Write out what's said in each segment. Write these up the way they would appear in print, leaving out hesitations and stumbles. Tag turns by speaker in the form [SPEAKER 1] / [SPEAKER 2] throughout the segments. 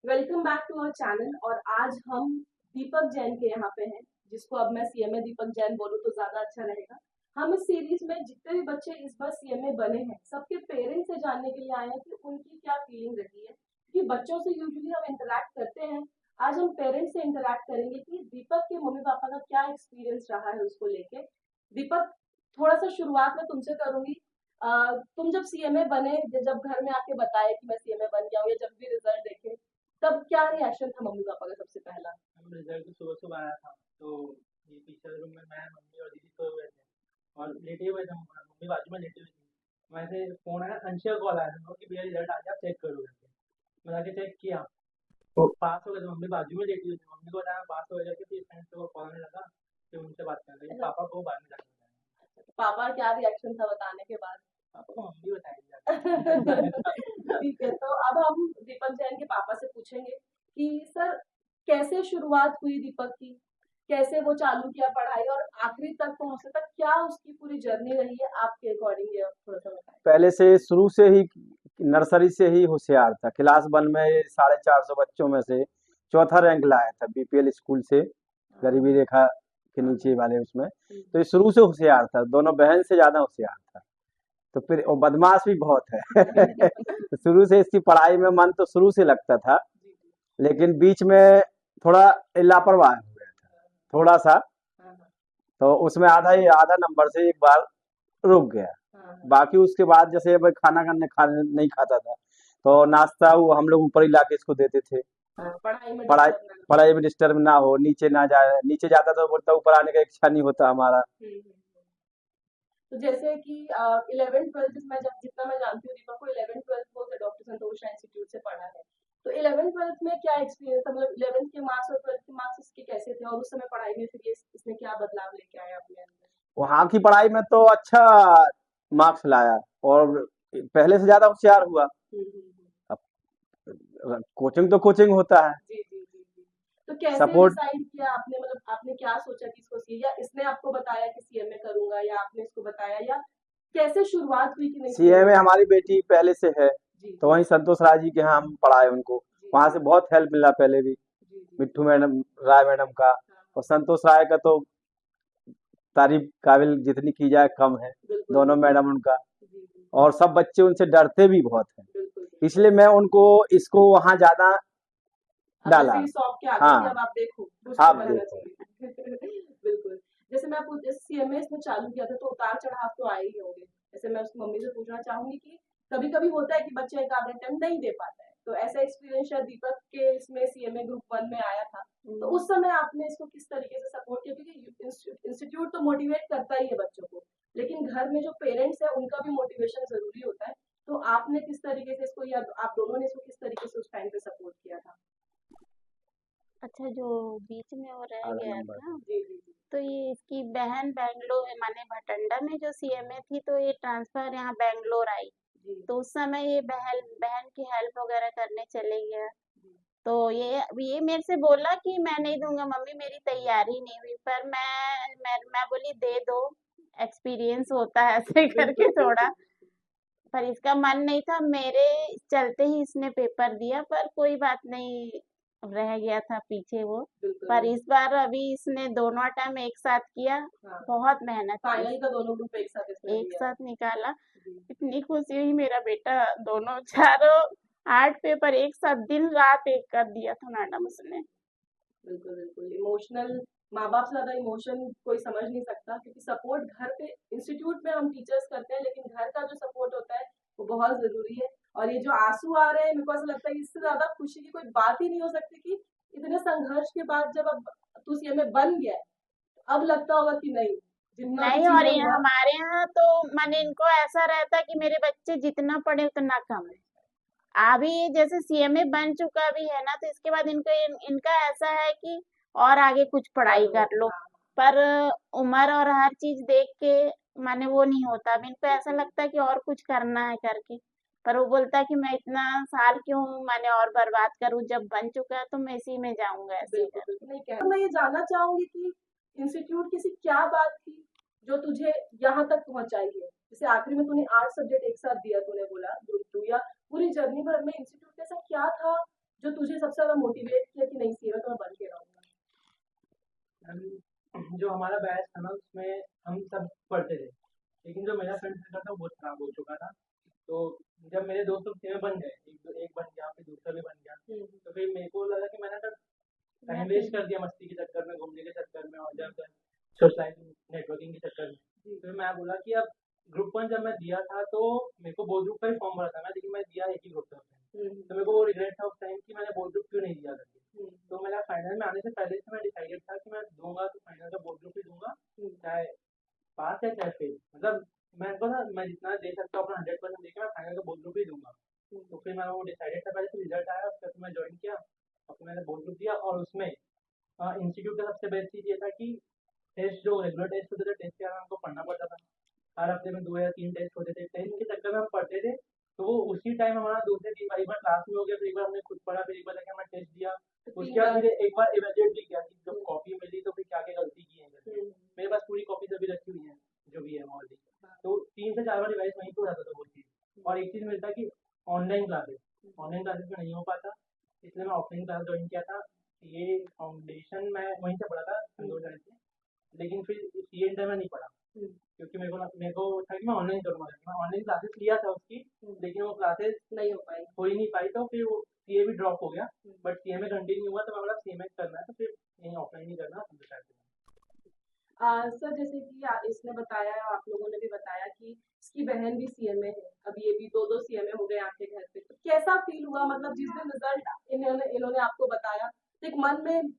[SPEAKER 1] Welcome back to our channel. और आज हम दीपक जैन के यहाँ पे हैं, जिसको अब मैं सीएमए दीपक जैन बोलूँ तो ज्यादा अच्छा रहेगा। हम इस सीरीज में जितने भी बच्चे इस बार सीएमए बने हैं, सबके पेरेंट्स से जानने के लिए आए हैं कि उनकी क्या फीलिंग रही है, क्योंकि बच्चों से यूजुअली हम इंटरेक्ट करते हैं। आज हम पेरेंट्स से इंटरेक्ट करेंगे कि दीपक के मम्मी पापा का क्या एक्सपीरियंस रहा है उसको लेके। दीपक, थोड़ा सा शुरुआत में तुमसे करूंगी। तुम जब सीएमए बने, जब घर में आके बताया कि मैं सीएमए बन गया हूँ, या जब भी रिजल्ट देखे, तब क्या रिएक्शन था मम्मी पापा का सबसे पहला?
[SPEAKER 2] हम रिजल्ट तो सुबह सुबह आया था। तो ये टीचर रूम में मैं, मम्मी और दीदी सोए हुए थे और लेटे हुए थे। मम्मी बाजू में लेटी हुई थी। वैसे फ़ोन आया, अंशिका कॉल आया था कि भैया रिजल्ट आ गया, आप चेक करो करके। मैं जाके चेक किया तो पास हो गए थे। मम्मी बाजू में लेटी हुई थी। मम्मी को बताया पास हो गया करके, फिर फ्रेंड्स को कॉल आने लगा, फिर उनसे बात करने लगी। पापा को बाद में जाके बताया।
[SPEAKER 1] तो पापा का क्या रिएक्शन था बताने के बाद?
[SPEAKER 2] पापा को मम्मी बताएगी जाके।
[SPEAKER 1] ठीक है, तो अब हम दीपक जैन के पापा से पूछेंगे कि सर, कैसे शुरुआत हुई दीपक की, कैसे वो चालू किया पढ़ाई, और आखिरी तक पहुंचने तक क्या उसकी पूरी जर्नी रही है आपके अकॉर्डिंग, ये थोड़ा सा बताएं।
[SPEAKER 3] पहले से शुरू से ही नर्सरी से ही होशियार था। क्लास 1 में 450 बच्चों में से चौथा रैंक लाया था बीपीएल स्कूल से, गरीबी रेखा के नीचे वाले उसमें। तो ये शुरू से होशियार था, दोनों बहन से ज्यादा होशियार था। तो फिर और बदमाश भी बहुत है। तो शुरू से इसकी पढ़ाई में मन तो शुरू से लगता था, लेकिन बीच में थोड़ा लापरवाह हो गया था, थोड़ा सा। तो उसमें आधा नंबर से एक बार रुक गया। बाकी उसके बाद जैसे अब खाने नहीं खाता था, तो नाश्ता वो हम लोग ऊपर ही लाके इसको देते थे।
[SPEAKER 1] पढ़ाई में
[SPEAKER 3] पढ़ाई
[SPEAKER 1] डिस्टर्ब ना
[SPEAKER 3] पढ़ाई में डिस्टर्ब ना हो, नीचे ना जाए। नीचे जाता तो बोलता ऊपर आने का इच्छा नहीं होता हमारा।
[SPEAKER 1] हो। तो जैसे कि 11th 12th में, जब जितना मैं जानती हूँ दीपक को, 11th 12th वो डॉक्टर संतोष इंस्टीट्यूट से पढ़ा है। तो 11th 12th में क्या एक्सपीरियंस था, मतलब 11th के मार्क्स और 12th के मार्क्स इसके कैसे थे, और उस समय पढ़ाई में फिर ये इसने क्या बदलाव लेके आया अपने अंदर?
[SPEAKER 3] वहाँ की पढ़ाई में तो अच्छा मार्क्स लाया और पहले से ज्यादा होशियार हुआ।
[SPEAKER 1] हम्म, हम्म, हम्म।
[SPEAKER 3] अब कोचिंग तो कोचिंग होता है।
[SPEAKER 1] जी जी जी जी। तो कैसे
[SPEAKER 3] सपोर्ट
[SPEAKER 1] डिसाइड किया आपने, मतलब आपने क्या सोचा कि इसको सी, या इसने आपको बताया कि सीएमए करूंगा, या आपने इसको बताया, या कैसे शुरुआत हुई कि नहीं
[SPEAKER 3] सीए
[SPEAKER 1] सीएमए
[SPEAKER 3] में
[SPEAKER 1] करना?
[SPEAKER 3] हमारी बेटी पहले से है,
[SPEAKER 1] जी
[SPEAKER 3] तो
[SPEAKER 1] जी
[SPEAKER 3] वहीं संतोष राय जी के यहाँ हम पढ़ाए उनको।
[SPEAKER 1] जी
[SPEAKER 3] वहां
[SPEAKER 1] जी
[SPEAKER 3] से बहुत हेल्प मिला पहले भी,
[SPEAKER 1] जी जी।
[SPEAKER 3] मिट्ठू मैडम, राय मैडम का।
[SPEAKER 1] हाँ
[SPEAKER 3] और
[SPEAKER 1] हाँ।
[SPEAKER 3] संतोष राय का तो तारीफ काबिल जितनी की जाए कम है,
[SPEAKER 1] बिल्कुल
[SPEAKER 3] दोनों
[SPEAKER 1] बिल्कुल।
[SPEAKER 3] मैडम उनका।
[SPEAKER 1] जी जी।
[SPEAKER 3] और सब बच्चे उनसे डरते भी बहुत हैं,
[SPEAKER 1] बिल्कुल बिल्कुल।
[SPEAKER 3] इसलिए मैं उनको इसको वहां ज्यादा
[SPEAKER 1] अब
[SPEAKER 3] डाला।
[SPEAKER 1] जैसे ही सौंप के आ गए कि
[SPEAKER 3] हाँ,
[SPEAKER 1] अब आप देखो, कुछ तो
[SPEAKER 3] आप
[SPEAKER 1] बनना
[SPEAKER 3] देखो।
[SPEAKER 1] चाहिए। बिल्कुल। जैसे मैं आपको, जैसे सीएमए इसने चालू किया था तो उतार चढ़ाव तो आए ही होंगे। जैसे मैं उसकी मम्मी से पूछना चाहूंगी कि कभी कभी होता है कि बच्चा एक आधा अटेम्प्ट नहीं दे पाता है, तो ऐसा एक्सपीरियंस शायद दीपक के इसमें सीएमए ग्रुप 1 में आया था। तो उस समय आपने इसको किस तरीके से सपोर्ट किया, क्योंकि इंस्टीट्यूट तो मोटिवेट करता ही है बच्चों को, लेकिन घर में जो पेरेंट्स है उनका भी मोटिवेशन जरूरी होता है। तो आपने किस तरीके से इसको, या आप दोनों ने इसको किस तरीके से उस टाइम पे सपोर्ट किया था?
[SPEAKER 4] अच्छा, जो बीच में वो रह
[SPEAKER 3] आधा
[SPEAKER 4] गया
[SPEAKER 3] नंबर।
[SPEAKER 4] था,
[SPEAKER 1] जी जी जी।
[SPEAKER 4] तो ये इसकी बहन बैंगलोर माने भटंडा में जो सीएमए थी, तो ये ट्रांसफर यहाँ बैंगलोर आई।
[SPEAKER 1] जी
[SPEAKER 4] तो उस समय ये बहन बहन की हेल्प वगैरह करने चले गया। तो ये मेरे से बोला कि मैं नहीं दूंगा मम्मी, मेरी तैयारी नहीं हुई। पर मैं बोली दे दो, एक्सपीरियंस होता है ऐसे
[SPEAKER 1] बिल्कुल
[SPEAKER 4] करके
[SPEAKER 1] बिल्कुल
[SPEAKER 4] थोड़ा।
[SPEAKER 1] बिल्कुल।
[SPEAKER 4] पर इसका मन नहीं था, मेरे चलते ही इसने पेपर दिया। पर कोई बात नहीं, रह गया था पीछे वो।
[SPEAKER 1] बिल्कुल
[SPEAKER 4] पर
[SPEAKER 1] बिल्कुल।
[SPEAKER 4] इस बार अभी इसने दोनों टाइम एक साथ किया,
[SPEAKER 1] हाँ,
[SPEAKER 4] बहुत मेहनत की,
[SPEAKER 1] फाइनल का दोनों ग्रुप एक साथ इसने
[SPEAKER 4] एक
[SPEAKER 1] दिया है।
[SPEAKER 4] साथ निकाला।
[SPEAKER 1] जी।
[SPEAKER 4] इतनी खुशी हुई, मेरा बेटा दोनों चारों 8 पेपर एक साथ दिन रात एक कर दिया था मैडम उसने।
[SPEAKER 1] बिल्कुल बिल्कुल इमोशनल। माँ बाप से ज्यादा इमोशन कोई समझ नहीं सकता, क्योंकि सपोर्ट घर पे, इंस्टीट्यूट में हम टीचर्स करते हैं, लेकिन घर का जो सपोर्ट होता है वो बहुत जरूरी है। और ये जो आंसू आ रहे हैं, मेरे को ऐसा लगता है कि इससे ज्यादा खुशी की कोई बात ही नहीं हो सकती, कि इतने संघर्ष के बाद जब अब तू सीएमए बन गया है, अब लगता होगा कि नहीं, जितना भी
[SPEAKER 4] नहीं, और
[SPEAKER 1] चीजें
[SPEAKER 4] ये
[SPEAKER 1] हुआ।
[SPEAKER 4] हमारे यहाँ तो माने इनको ऐसा रहता है कि मेरे बच्चे जितना पढ़े उतना कम है। अभी जैसे सीएमए बन चुका भी है ना, तो इसके बाद इनका ऐसा है कि और आगे कुछ पढ़ाई
[SPEAKER 1] करो।
[SPEAKER 4] कर लो।
[SPEAKER 1] हाँ।
[SPEAKER 4] पर उम्र और हर चीज देख के माने वो नहीं होता। अब इनको ऐसा लगता है कि और कुछ करना है करके। पर वो बोलता है कि मैं इतना साल क्यों माने और बर्बाद करूं, जब बन चुका है तो मैं इसी में जाऊंगा ऐसे ही
[SPEAKER 1] बिल्कुल
[SPEAKER 4] करके।
[SPEAKER 1] बिल्कुल नहीं कह, तो मैं ये जानना चाहूंगी कि इंस्टीट्यूट की सी क्या बात थी जो तुझे यहाँ तक पहुंचाई है। जैसे आखिरी में तूने 8 सब्जेक्ट एक साथ दिया, तूने बोला ग्रुप 2, या पूरी जर्नी भर में इंस्टीट्यूट का ऐसा क्या था जो तुझे सबसे ज्यादा मोटिवेट किया कि नहीं सीएमए तो मैं बन के रहूंगा?
[SPEAKER 2] जो हमारा बैच था ना उसमें हम सब पढ़ते थे, लेकिन जो मेरा फ्रेंड सर्कल था वो बहुत खराब हो चुका था। तो जब मेरे दोस्त लोग सीएमए बन गए, एक बन गया, फिर दूसरा भी बन गया, तो फिर मेरे को लगा कि मैंने टाइम वेस्ट कर दिया मस्ती के चक्कर में, घूमने के चक्कर में, और जब सोशलाइजिंग नेटवर्किंग के चक्कर में। फिर मैं बोला कि अब ग्रुप 1 जब मैं दिया था तो मेरे को बोर्ड ग्रुप का ही फॉर्म भरा था मैं, लेकिन मैं दिया एक ही ग्रुप था उसमें। तो मेरे को वो रिग्रेट था उस टाइम कि मैंने बोर्ड ग्रुप क्यों नहीं दिया करके। तो मेरा फाइनल में आने से पहले से मैं डिसाइडेड था कि मैं दूंगा तो फाइनल का बोर्ड ग्रुप ही दूंगा, चाहे पास है चाहे फेल। मतलब मैं को ना मैं जितना दे सकता हूँ अपना 100% देके मैं फाइनल का बोर्ड ग्रुप ही दूंगा। तो फिर मैं वो डिसाइडेड था, पहले से रिजल्ट आया उसका, फिर मैं ज्वाइन किया, और फिर मैंने बोर्ड ग्रुप दिया। और उसमें इंस्टीट्यूट का सबसे बेस्ट चीज़ ये था कि टेस्ट जो रेगुलर टेस्ट होते थे, टेस्ट के हमको पढ़ना पड़ता था। हर हफ्ते में 2 या 3 टेस्ट होते थे, टेस्ट के चक्कर में हम पढ़ते थे। तो वो उसी टाइम हमारा 2 से 3 बार, एक बार क्लास में हो गया, फिर एक बार हमने खुद पढ़ा, फिर एक बार जाके हमने टेस्ट दिया, उसके बाद फिर एक बार इवेल्युएट भी किया कि जब कॉपी मिली तो फिर क्या क्या गलती की है करके। मेरे पास पूरी कॉपी अभी रखी हुई है जो भी है मॉडल। तो 3 से 4 बार रिवाइज वहीं पे हो जाता था वो चीज़। और एक चीज़ मिलता है कि ऑनलाइन क्लासेस में नहीं हो पाता, इसलिए मैं ऑफलाइन क्लास ज्वाइन किया था। ये फाउंडेशन मैं वहीं से पढ़ा था संतोष साइड से, लेकिन फिर सी इंटर में नहीं पढ़ा, क्योंकि मेरे को था कि मैं ऑनलाइन करूँगा। मैं ऑनलाइन क्लासेस लिया था उसकी, लेकिन वो क्लासेस
[SPEAKER 1] नहीं हो
[SPEAKER 2] ही नहीं पाई, तो फिर वो सीए भी ड्रॉप हो गया। बट सीए में कंटिन्यू हुआ, तो मैं बोला सीए करना है तो फिर यहीं ऑफलाइन ही करना संतोष साइड से।
[SPEAKER 1] सर जैसे कि इसने बताया, आप लोगों ने भी बताया कि इसकी बहन भी सीएमए है, अभी ये भी 2 सीएमए हो गए आपके घर पे, तो कैसा फील हुआ? मतलब जिस दिन रिजल्ट इन्होंने आपको बताया, तो एक मन में,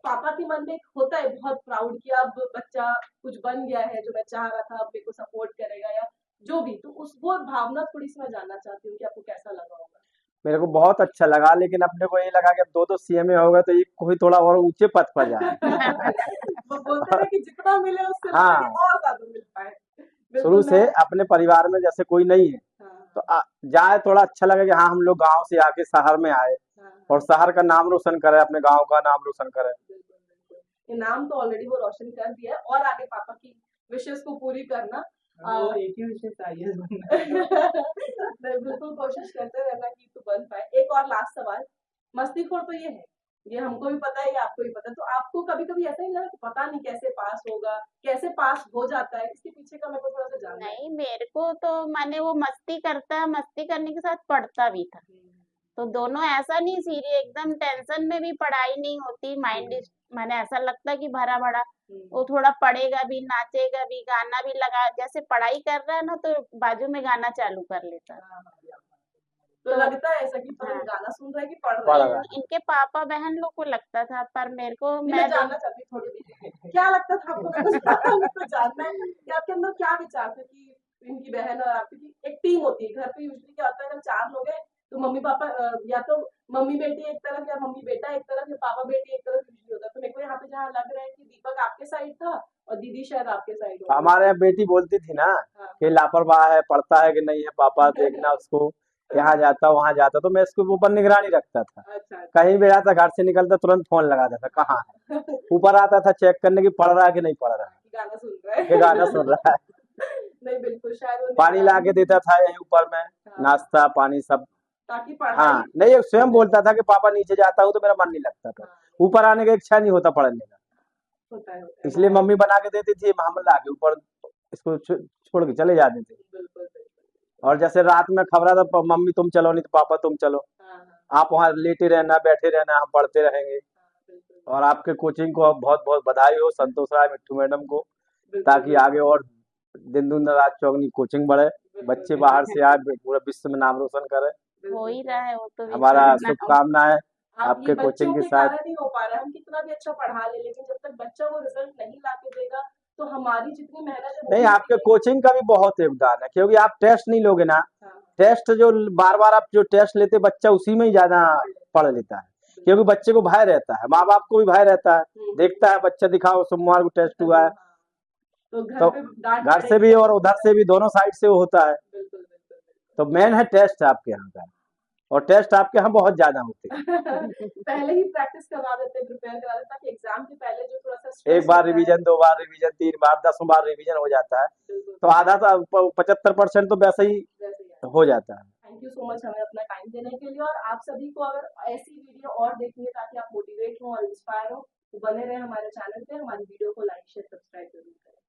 [SPEAKER 1] पापा के मन में एक होता है बहुत प्राउड कि अब बच्चा कुछ बन गया है जो मैं चाह रहा था, अब मेरे को सपोर्ट करेगा या जो भी, तो उस वो भावना थोड़ी सी मैं जानना चाहती हूँ कि आपको कैसा लगा होगा?
[SPEAKER 3] मेरे को बहुत अच्छा लगा, लेकिन अपने को ये लगा कि अब 2 सीएमए हो गए तो एक कोई थोड़ा और ऊंचे पद पर जाए।
[SPEAKER 1] वो बोलते हैं कि जितना मिले उससे
[SPEAKER 3] हाँ।
[SPEAKER 1] मिले कि और ज्यादा मिल पाए।
[SPEAKER 3] शुरू
[SPEAKER 1] बिल्कुल
[SPEAKER 3] से अपने परिवार में जैसे कोई नहीं है
[SPEAKER 1] हाँ,
[SPEAKER 3] तो जाए थोड़ा अच्छा लगे कि हाँ हम लोग गांव से आके शहर में आए
[SPEAKER 1] हाँ,
[SPEAKER 3] और शहर का नाम रोशन करे, अपने गांव का नाम रोशन करे।
[SPEAKER 1] बिल्कुल। ये नाम तो ऑलरेडी वो रोशन कर दिया है, और आगे पापा की विशेष को पूरी करना।
[SPEAKER 2] वो एक ही विषय चाहिए
[SPEAKER 1] बिल्कुल कोशिश करते रहना कि तू बन पाए। एक और लास्ट सवाल, मस्तीखोर तो ये है, ये हमको भी पता है, ये आपको भी पता है, तो आपको कभी-कभी ऐसा नहीं लगा कि पता नहीं कैसे पास होगा, कैसे पास हो जाता है? इसके पीछे का मेरे को थोड़ा-सा जानना है।
[SPEAKER 4] नहीं, मेरे को तो माने वो मस्ती करता, मस्ती करने के साथ पढ़ता भी था, तो दोनों ऐसा नहीं सीरियस एकदम टेंशन में भी पढ़ाई नहीं होती, माइंड माने ऐसा लगता कि भरा भरा। वो थोड़ा पढ़ेगा भी, नाचेगा भी, गाना भी लगा, जैसे पढ़ाई कर रहा है ना तो बाजू में गाना चालू कर लेता है।
[SPEAKER 1] तो लगता है ऐसा कि पता नहीं
[SPEAKER 4] हाँ।
[SPEAKER 1] गाना सुन रहा है कि पढ़
[SPEAKER 3] पढ़
[SPEAKER 1] रहा है?
[SPEAKER 3] रहा है।
[SPEAKER 4] इनके पापा बहन लोग को लगता था, पर मेरे को
[SPEAKER 1] नहीं,
[SPEAKER 4] मैं
[SPEAKER 1] मैं जानना चाहती हूँ थोड़ी भी, क्या लगता था आपको? मेरे को जानना है कि आपके अंदर क्या विचार थे कि इनकी बहन और आपकी, कि एक टीम होती है घर पे, यूजुअली क्या होता है अगर 4 लोग हैं तो मम्मी पापा या तो मम्मी बेटी एक तरफ या मम्मी बेटा एक तरफ या पापा बेटी एक तरफ यूजुअली होता है। तो मेरे को यहाँ पे जहाँ लग रहा है कि दीपक आपके साइड था और दीदी शायद आपके साइड हो।
[SPEAKER 3] हमारे यहाँ बेटी बोलती थी ना
[SPEAKER 1] हाँ।
[SPEAKER 3] कि लापरवाह है, पढ़ता है कि नहीं है, पापा देखना उसको, यहाँ जाता वहाँ जाता, तो मैं इसके ऊपर निगरानी रखता था।
[SPEAKER 1] अच्छा,
[SPEAKER 3] कहीं भी जाता, घर से निकलता तुरंत फोन लगाता था कहाँ है, ऊपर आता था चेक करने की पढ़ रहा है कि नहीं पढ़ रहा है,
[SPEAKER 1] गाना सुन रहा
[SPEAKER 3] कि
[SPEAKER 1] है।
[SPEAKER 3] गाना सुन रहा है।
[SPEAKER 1] नहीं बिल्कुल, शायद वो
[SPEAKER 3] पानी ला के देता था यहीं ऊपर में,
[SPEAKER 1] हाँ।
[SPEAKER 3] नाश्ता पानी सब।
[SPEAKER 1] ताकि
[SPEAKER 3] हाँ,
[SPEAKER 1] पढ़ाई
[SPEAKER 3] नहीं ये स्वयं बोलता था कि पापा नीचे जाता हूँ तो मेरा मन नहीं लगता था, ऊपर आने का इच्छा नहीं होता पढ़ने का,
[SPEAKER 1] होता है।
[SPEAKER 3] इसलिए मम्मी बना के देती थी, हम ला के ऊपर इसको छोड़ के चले जाते थे।
[SPEAKER 1] बिल्कुल।
[SPEAKER 3] और जैसे रात में खबरा था मम्मी तुम चलो, नहीं तो पापा तुम चलो,
[SPEAKER 1] हाँ,
[SPEAKER 3] आप वहाँ लेटे रहना बैठे रहना, हम पढ़ते रहेंगे।
[SPEAKER 1] बिल्कुल।
[SPEAKER 3] और आपके कोचिंग को अब बहुत बहुत बधाई हो संतोष राय मिट्टू मैडम को,
[SPEAKER 1] बिल्कुल,
[SPEAKER 3] ताकि आगे और दिन दून रात चौगनी कोचिंग बढ़े, बच्चे बाहर से आए पूरे विश्व में नाम रोशन करे।
[SPEAKER 4] हो ही रहा है वो तो
[SPEAKER 3] हमारा
[SPEAKER 4] विश्व इतना।
[SPEAKER 3] शुभकामनाएं
[SPEAKER 1] आप
[SPEAKER 3] आपके
[SPEAKER 1] ये
[SPEAKER 3] कोचिंग
[SPEAKER 1] बच्चों
[SPEAKER 3] के
[SPEAKER 1] के
[SPEAKER 3] साथ।
[SPEAKER 1] कारण नहीं हो पा रहा है, हम कितना भी अच्छा पढ़ा ले, लेकिन जब तक बच्चा वो रिजल्ट नहीं ला के देगा तो हमारी जितनी मेहनत है वो
[SPEAKER 3] नहीं,
[SPEAKER 1] भी
[SPEAKER 3] आपके
[SPEAKER 1] नहीं
[SPEAKER 3] कोचिंग का भी बहुत योगदान है, क्योंकि आप टेस्ट नहीं लोगे ना,
[SPEAKER 1] हाँ,
[SPEAKER 3] टेस्ट जो बार बार आप जो टेस्ट लेते बच्चा उसी में ही ज्यादा पढ़ लेता है, क्योंकि बच्चे को भय रहता है, माँ बाप को भी भय रहता है, देखता है बच्चा दिखाओ सोमवार को टेस्ट हुआ है,
[SPEAKER 1] तो घर
[SPEAKER 3] तो
[SPEAKER 1] पे डांट
[SPEAKER 3] घर से भी और उधर से भी दोनों साइड से वो होता है।
[SPEAKER 1] बिल्कुल।
[SPEAKER 3] तो मेन है टेस्ट आपके यहाँ का, और टेस्ट आपके यहाँ बहुत ज्यादा होते हैं।
[SPEAKER 1] पहले ही प्रैक्टिस करवा देते, प्रिपेयर करा देते ताकि एग्जाम के पहले जो थोड़ा सा
[SPEAKER 3] एक
[SPEAKER 1] स्ट्रेस
[SPEAKER 3] बार
[SPEAKER 1] होता है,
[SPEAKER 3] रिवीजन, 2 बार रिवीजन, 3 बार, 10 बार रिवीजन हो जाता है,
[SPEAKER 1] बिल्कुल
[SPEAKER 3] तो आधा तो 75% तो वैसे ही
[SPEAKER 1] वैसे ही है।
[SPEAKER 3] हो जाता है।
[SPEAKER 1] Thank you you so much हमें अपना टाइम देने के लिए। और आप सभी को अगर ऐसी वीडियो और देखनी है ताकि आप मोटिवेट हो और इंस्पायर हो, तो बने रहे हमारे चैनल पे, हमारी वीडियो को लाइक शेयर सब्सक्राइब जरूर करें।